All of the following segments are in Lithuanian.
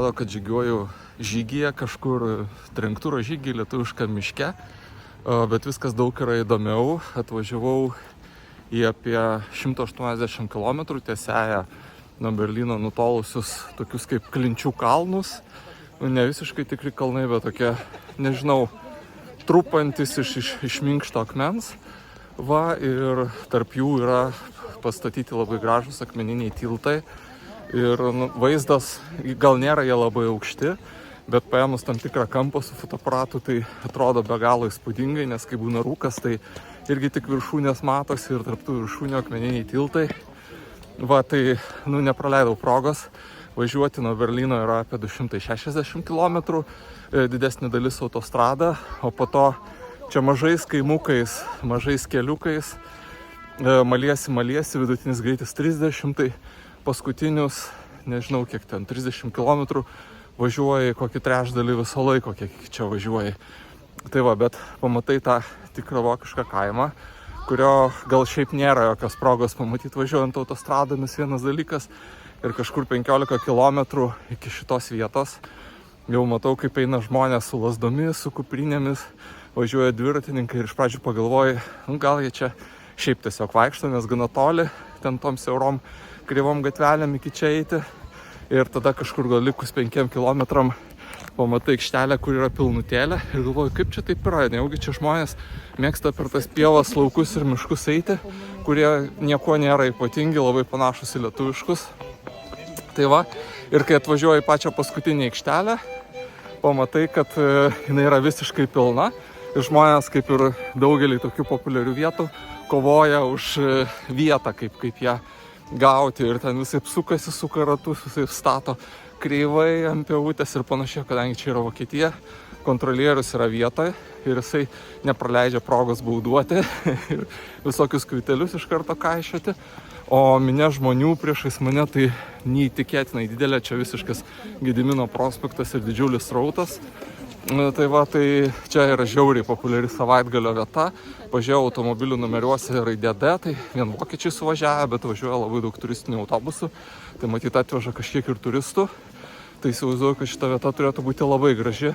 atrodo, kad žygiuoju žygyje, kažkur trenktūro žygį lietuvišką miške, bet viskas daug yra įdomiau. Atvažiavau į apie 180 km tiesiąją nuo Berlyno nutolusius tokius kaip Klinčių kalnus. Ne visiškai tikri kalnai, bet tokie, nežinau, trupantis iš minkšto akmens. Va, ir tarp jų yra pastatyti labai gražus akmeniniai tiltai. Ir vaizdas, gal nėra jie labai aukšti, bet paėmus tam tikrą kampą su fotoaparatu, tai atrodo be galo įspūdingai, nes kai būna rūkas, tai irgi tik viršūnės matosi ir tarp tų viršūnių akmeniniai tiltai. Va, tai, nepraleidau progos. Važiuoti nuo Berlyno yra apie 260 km, didesnė dalis autostrada, o po to čia mažais kaimukais, mažais keliukais, maliesi, vidutinis greitis 30, tai paskutinius, nežinau kiek ten, 30 km važiuoji kokį trečdalį viso laiko, kiek čia važiuoji. Tai va, bet pamatai tą tikrą vokišką kaimą, kurio gal šiaip nėra jokios progos pamatyti važiuojant autostradomis, vienas dalykas. Ir kažkur 15 km iki šitos vietos jau matau, kaip eina žmonės su lasdomis, su kuprinėmis, važiuoja dviratininkai ir iš pradžių pagalvoji, gal jie čia šiaip tiesiog vaikšto, nes gana toli, ten tom siaurom kryvom gatvelėm iki čia eiti. Ir tada kažkur gal likus 5 km pamatai aikštelę, kur yra pilnutėlė ir galvoju, kaip čia taip yra, nejaugi čia žmonės mėgsta per tas pievas, laukus ir miškus eiti, kurie nieko nėra ypatingi, labai panašus į lietuviškus. Tai va, ir kai atvažiuoji pačią paskutinį aikštelę, pamatai, kad jinai yra visiškai pilna ir žmonės, kaip ir daugelį tokių populiarių vietų, kovoja už vietą, kaip ją gauti ir ten visai sukasi, suka ratus, visai stato kreivai ant pievutės ir panašiai, kadangi čia yra Vokietija, kontrolierius yra vietoje ir jisai nepraleidžia progos bauduoti ir visokius kvitelius iš karto kaišioti. O minia žmonių priešais mane tai neįtikėtinai didelė, čia visiškas Gedimino prospektas ir didžiulis srautas. Tai va, tai čia yra žiauriai populiari savaitgalio vieta. Pažiūrėjau automobilių numeriuose raidė D, tai vien vokiečiai suvažiavę, bet važiuoja labai daug turistinių autobusų. Tai matyt atveža kažkiek ir turistų. Tai įsivaizduoju, kad šita vieta turėtų būti labai graži.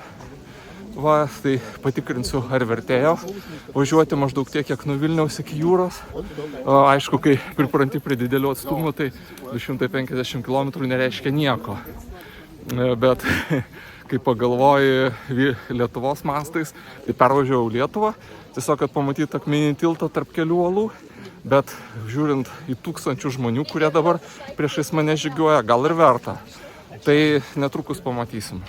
Va, tai patikrinsiu, ar vertėjo važiuoti maždaug tiek, kiek nuo Vilniaus iki jūros. Aišku, kai pripranti prie didelių atstumų, tai 250 km nereiškia nieko. Bet kai pagalvoji Lietuvos mastais, tai pervažiavau Lietuvą, tiesiog, kad pamatyti akmeninį tiltą tarp kelių uolų. Bet žiūrint į tūkstančių žmonių, kurie dabar priešais mane žygiuoja, gal ir verta. Tai netrukus pamatysim.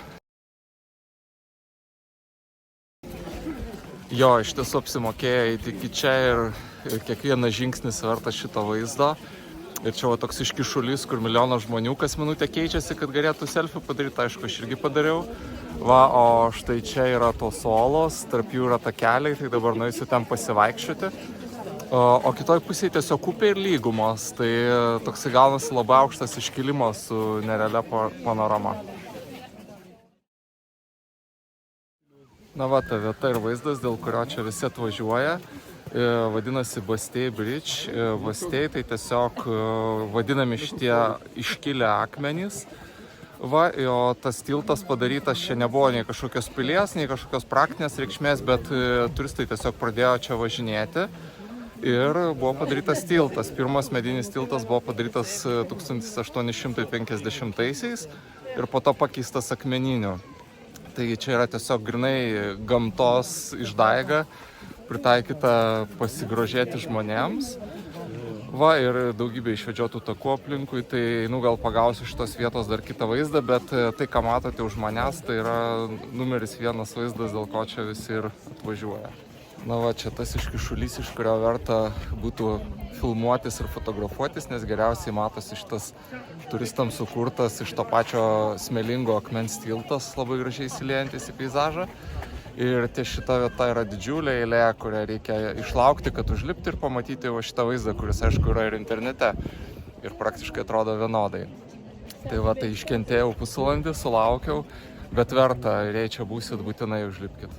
Jo, iš tiesų apsimokėjo eiti iki čia ir kiekvienas žingsnis vertas šito vaizdo. Ir čia va toks iškišulys, kur milijonas žmonių kas minutę keičiasi, kad galėtų selfie padaryti. Aišku, aš irgi padariau. Va, o štai čia yra tos olos, tarp jų yra takeliai, tai dabar nueisiu ten pasivaikščioti. O kitoj pusėje tiesiog upė ir lygumos. Tai toksai gaunasi labai aukštas iškilimas su nerealia panorama. Na va, ta vieta ir vaizdas, dėl kurio čia visi atvažiuoja, vadinasi Bastei Bridge. Bastei tai tiesiog vadinami šitie iškilę akmenys. Va, o tas tiltas padarytas čia nebuvo nei kažkokios pilies, nei kažkokios praktinės reikšmės, bet turistai tiesiog pradėjo čia važinėti ir buvo padarytas tiltas. Pirmas medinis tiltas buvo padarytas 1850-aisiais ir po to pakeistas akmeniniu. Tai čia yra tiesiog grinai gamtos išdaiga, pritaikyta pasigrožėti žmonėms. Va, ir daugybė išvedžiotų takų aplinkui, tai gal pagausiu šitos vietos dar kitą vaizdą, bet tai, ką matote už manęs, tai yra numeris 1 vaizdas, dėl ko čia visi ir atvažiuoja. Na va, čia tas iškišulys, iš kurio verta būtų filmuotis ir fotografuotis, nes geriausiai matosi šitas turistams sukurtas iš to pačio smėlingo akmens tiltas, labai gražiai įsiliejantis į peizažą. Ir ties šita vieta yra didžiulė eilė, kurią reikia išlaukti, kad užlipti ir pamatyti va šitą vaizdą, kuris aišku yra ir internete ir praktiškai atrodo vienodai. Tai va, tai iškentėjau pusvalandį, sulaukiau, bet verta, ir jei čia būsit, būtinai užlipkit.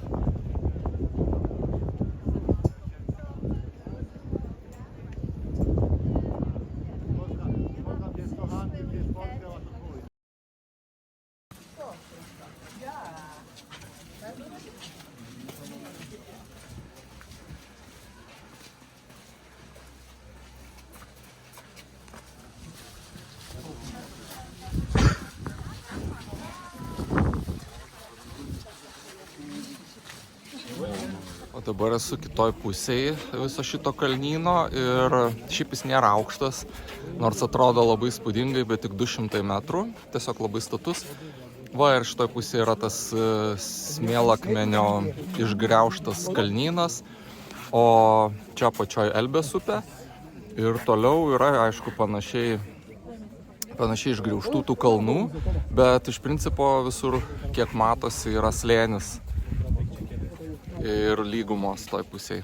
Dabar esu kitoj pusėje viso šito kalnyno ir šiaip jis nėra aukštas, nors atrodo labai spūdingai, bet tik 200 metrų, tiesiog labai status. Va ir šitoj pusėje yra tas smėlakmenio išgriaužtas kalnynas, o čia pačioj Elbės upė ir toliau yra, aišku, panašiai išgriaužtų tų kalnų, bet iš principo visur, kiek matosi, yra slėnis ir lygumos toj pusėje.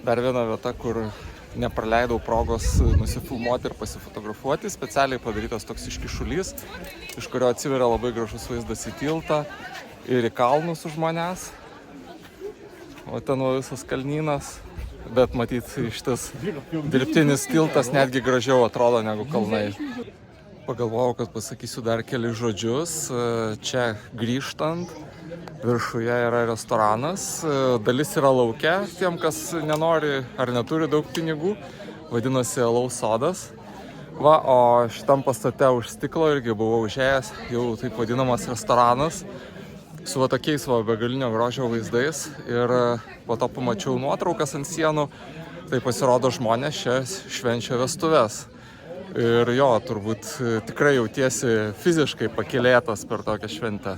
Dar viena vieta, kur nepraleidau progos nusifilmuoti ir pasifotografuoti, specialiai padarytas toks iškišulys, iš kurio atsiveria labai gražus vaizdas į tiltą ir į kalnus už manęs. O ten visas kalnynas, bet matyt, šitas dirbtinis tiltas netgi gražiau atrodo negu kalnai. Pagalvojau, kad pasakysiu dar kelius žodžius. Čia grįžtant, viršuje yra restoranas, dalis yra lauke, tiem, kas nenori ar neturi daug pinigų, vadinasi Alaus sodas. Va, o šitam pastate už stiklo irgi buvau užėjęs, jau taip vadinamas restoranas, su va tokiais va begalinio grožio vaizdais ir po to pamačiau nuotraukas ant sienų, tai pasirodo žmonės čia švenčia vestuves. Ir jo, turbūt tikrai jautiesi fiziškai pakylėtas per tokią šventę.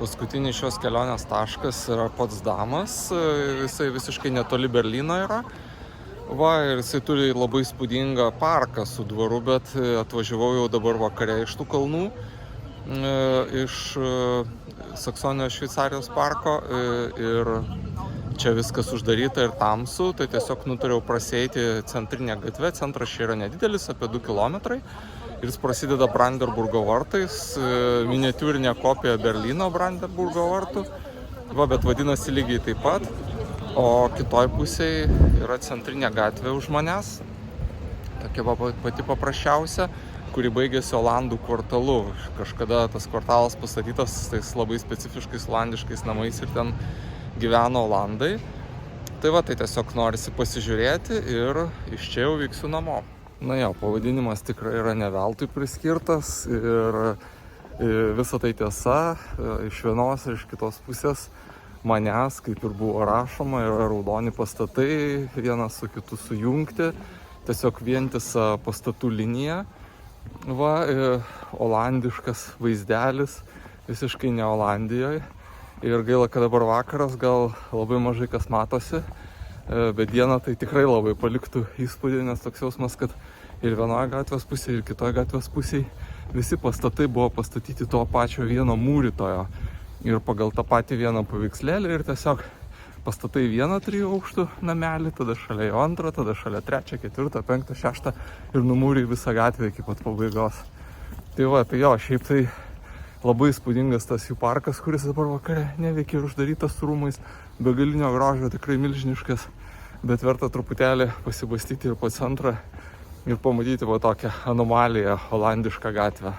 Paskutinis šios kelionės taškas yra Potsdamas, jisai visiškai netoli Berlyno yra. Va, ir jisai turi labai spūdingą parką su dvaru, bet atvažiavau jau dabar vakare iš tų kalnų, iš Saksonijos Šveicarijos parko ir čia viskas uždaryta ir tamsu, tai tiesiog nutariau prasieiti centrinę gatvę, centras čia yra nedidelis, apie 2 kilometrai. Ir jis prasideda Brandenburgo vartais, miniatiūrinė kopija Berlyno Brandenburgo vartų, va, bet vadinasi lygiai taip pat. O kitoj pusėje yra centrinė gatvė už manęs, tokia pati paprasčiausia, kuri baigėsi Olandų kvartalu. Kažkada tas kvartalas pastatytas tais labai specifiškais olandiškais namais ir ten gyveno Olandai. Tai va, tai tiesiog norisi pasižiūrėti ir iš čia jau vyksiu namo. Na jo, pavadinimas tikrai yra ne veltui priskirtas ir visa tai tiesa, iš vienos ir iš kitos pusės manęs, kaip ir buvo rašoma, yra raudoni pastatai, vienas su kitu sujungti, tiesiog vientisa pastatų linija. Va, olandiškas vaizdelis, visiškai ne Olandijoje. Ir gaila, kad dabar vakaras, gal labai mažai kas matosi, bet dieną tai tikrai labai paliktų įspūdį, nes toks jausmas, kad ir vienoje gatvės pusėje, ir kitoje gatvės pusėje visi pastatai buvo pastatyti to pačio vieno mūrytojo. Ir pagal tą patį vieną paveikslėlį ir tiesiog pastatai vieną 3 aukštų namelį, tada šalia jo 2, tada šalia 3, 4, 5, 6 ir numūrė visą gatvę iki pat pabaigos. Tai va, tai jo, šiaip tai labai įspūdingas tas jų parkas, kuris dabar vakare neveikia ir uždarytas rūmais, begalinio grožio, tikrai milžiniškas, bet verta truputėlį pasibastyti ir po centrą ir pamatyti va tokią anomaliją, olandišką gatvę.